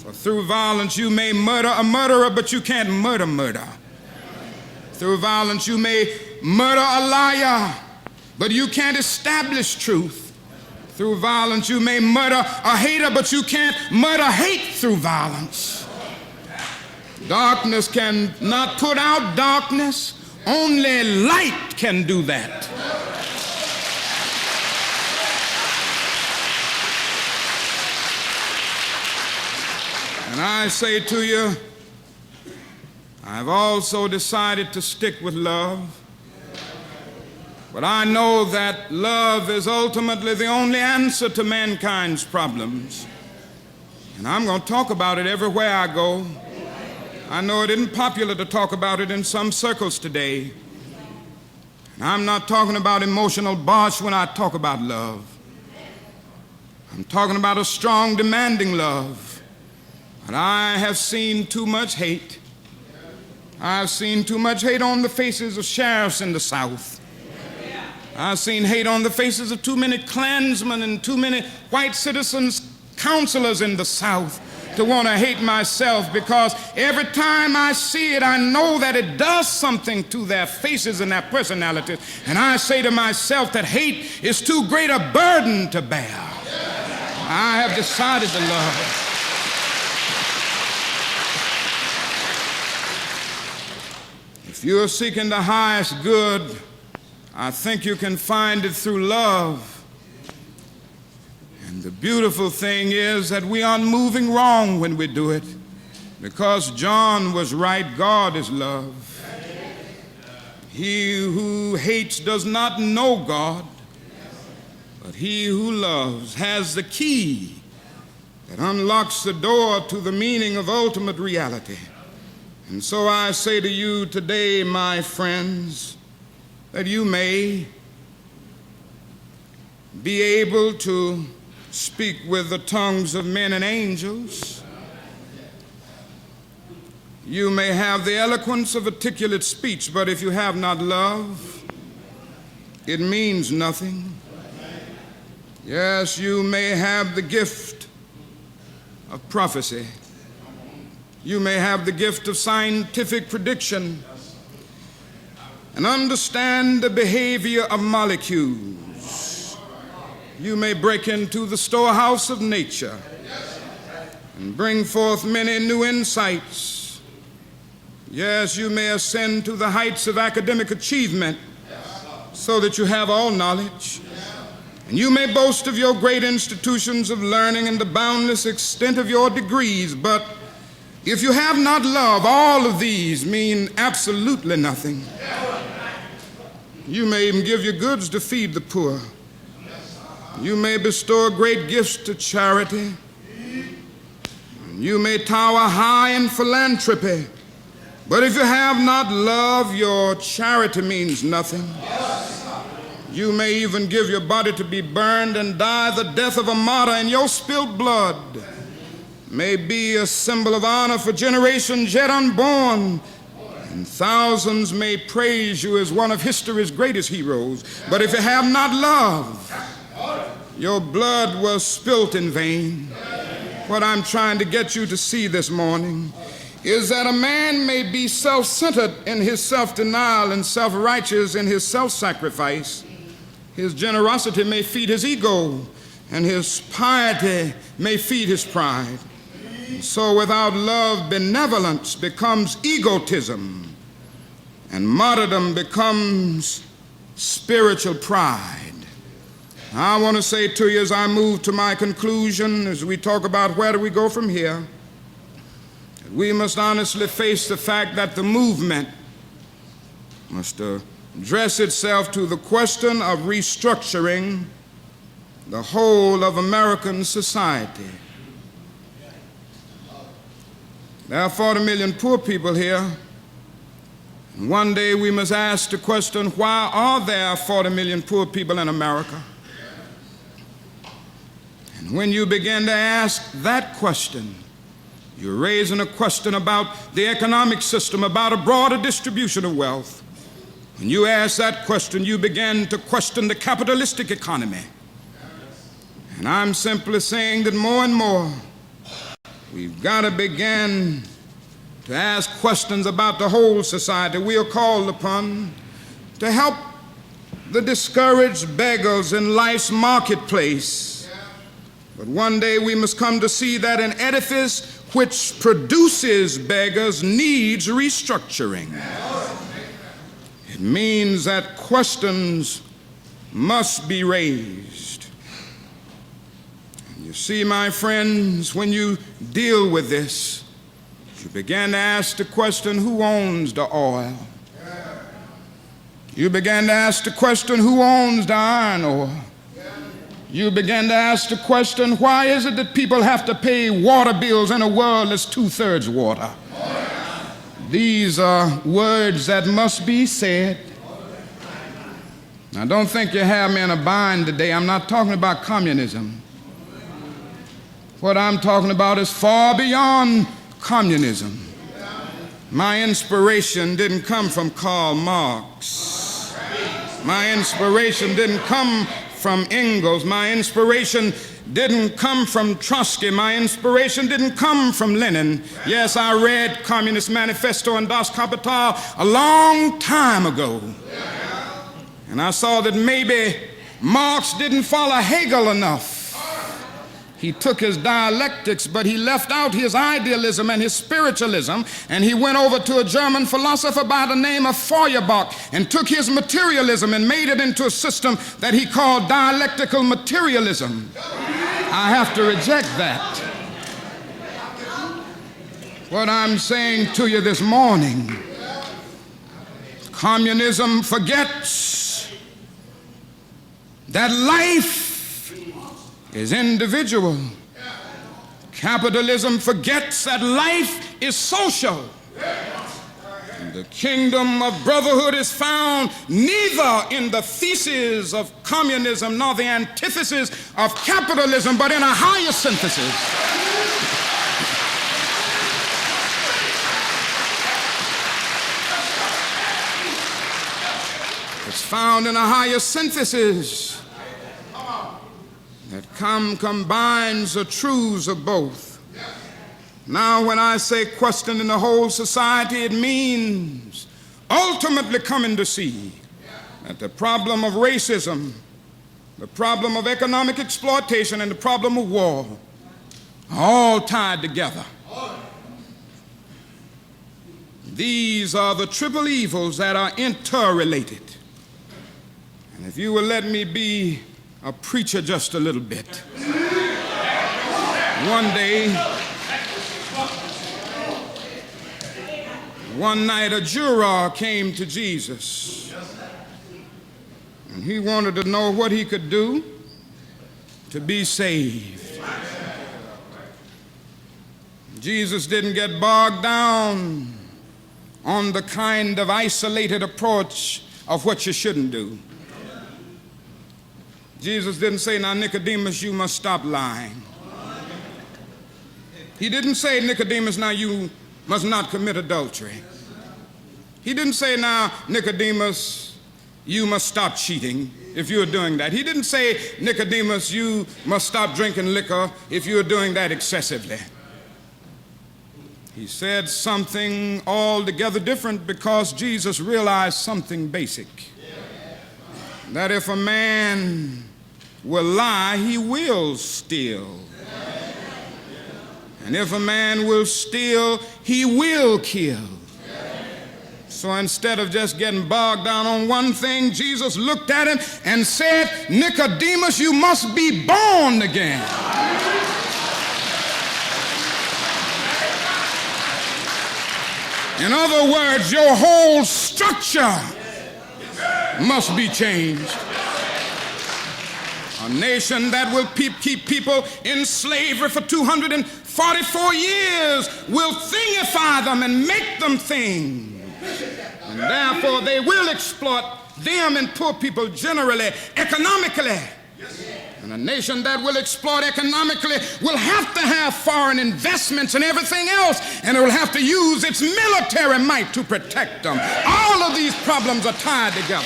For through violence you may murder a murderer, but you can't murder. Through violence you may murder a liar, but you can't establish truth. Through violence you may murder a hater, but you can't murder hate through violence. Darkness cannot put out darkness. Only light can do that. And I say to you, I've also decided to stick with love. But I know that love is ultimately the only answer to mankind's problems. And I'm going to talk about it everywhere I go. I know it isn't popular to talk about it in some circles today. And I'm not talking about emotional bosh when I talk about love. I'm talking about a strong, demanding love. But I have seen too much hate. I've seen too much hate on the faces of sheriffs in the South. I've seen hate on the faces of too many Klansmen and too many white citizens, counselors in the South, to want to hate myself, because every time I see it, I know that it does something to their faces and their personalities. And I say to myself that hate is too great a burden to bear. I have decided to love. If you're seeking the highest good, I think you can find it through love. And the beautiful thing is that we aren't moving wrong when we do it, because John was right. God is love. He who hates does not know God, but he who loves has the key that unlocks the door to the meaning of ultimate reality. And so I say to you today, my friends, that you may be able to speak with the tongues of men and angels. You may have the eloquence of articulate speech, but if you have not love, it means nothing. Yes, you may have the gift of prophecy. You may have the gift of scientific prediction and understand the behavior of molecules. You may break into the storehouse of nature and bring forth many new insights. Yes, you may ascend to the heights of academic achievement so that you have all knowledge. And you may boast of your great institutions of learning and the boundless extent of your degrees, but if you have not love, all of these mean absolutely nothing. You may even give your goods to feed the poor. You may bestow great gifts to charity. You may tower high in philanthropy. But if you have not love, your charity means nothing. You may even give your body to be burned and die the death of a martyr, and your spilled blood may be a symbol of honor for generations yet unborn, and thousands may praise you as one of history's greatest heroes. But if you have not love, your blood was spilt in vain. What I'm trying to get you to see this morning is that a man may be self-centered in his self-denial and self-righteous in his self-sacrifice. His generosity may feed his ego, and his piety may feed his pride. So without love, benevolence becomes egotism, and martyrdom becomes spiritual pride. I want to say to you as I move to my conclusion, as we talk about where do we go from here, that we must honestly face the fact that the movement must address itself to the question of restructuring the whole of American society. There are 40 million poor people here, and one day we must ask the question, why are there 40 million poor people in America? And when you begin to ask that question, you're raising a question about the economic system, about a broader distribution of wealth. When you ask that question, you begin to question the capitalistic economy. And I'm simply saying that more and more We've got to begin to ask questions about the whole society. We are called upon to help the discouraged beggars in life's marketplace. But one day we must come to see that an edifice which produces beggars needs restructuring. It means that questions must be raised. You see, my friends, when you deal with this, you begin to ask the question, who owns the oil? You begin to ask the question, who owns the iron ore? You begin to ask the question, why is it that people have to pay water bills in a world that's 2/3 water? These are words that must be said. Now, don't think you have me in a bind today. I'm not talking about communism. What I'm talking about is far beyond communism. My inspiration didn't come from Karl Marx. My inspiration didn't come from Engels. My inspiration didn't come from Trotsky. My inspiration didn't come from Lenin. Yes, I read Communist Manifesto and Das Kapital a long time ago. And I saw that maybe Marx didn't follow Hegel enough. He took his dialectics, but he left out his idealism and his spiritualism, and he went over to a German philosopher by the name of Feuerbach and took his materialism and made it into a system that he called dialectical materialism. I have to reject that. What I'm saying to you this morning, communism forgets that life is individual. Capitalism forgets that life is social. The kingdom of brotherhood is found neither in the thesis of communism nor the antithesis of capitalism, but in a higher synthesis. It's found in a higher synthesis that combines the truths of both. Now, when I say questioning the whole society, it means ultimately coming to see that the problem of racism, the problem of economic exploitation, and the problem of war are all tied together. These are the triple evils that are interrelated. And if you will let me be a preacher just a little bit. One night a juror came to Jesus, and he wanted to know what he could do to be saved. Jesus didn't get bogged down on the kind of isolated approach of what you shouldn't do. Jesus didn't say, now, Nicodemus, you must stop lying. He didn't say, Nicodemus, now you must not commit adultery. He didn't say, now, Nicodemus, you must stop cheating if you're doing that. He didn't say, Nicodemus, you must stop drinking liquor if you're doing that excessively. He said something altogether different because Jesus realized something basic. That if a man will lie, he will steal. And if a man will steal, he will kill. So instead of just getting bogged down on one thing, Jesus looked at him and said, Nicodemus, you must be born again. In other words, your whole structure must be changed. A nation that will keep people in slavery for 244 years will thingify them and make them things. And therefore they will exploit them and poor people generally, economically. And a nation that will exploit economically will have to have foreign investments and everything else, and it will have to use its military might to protect them. All of these problems are tied together.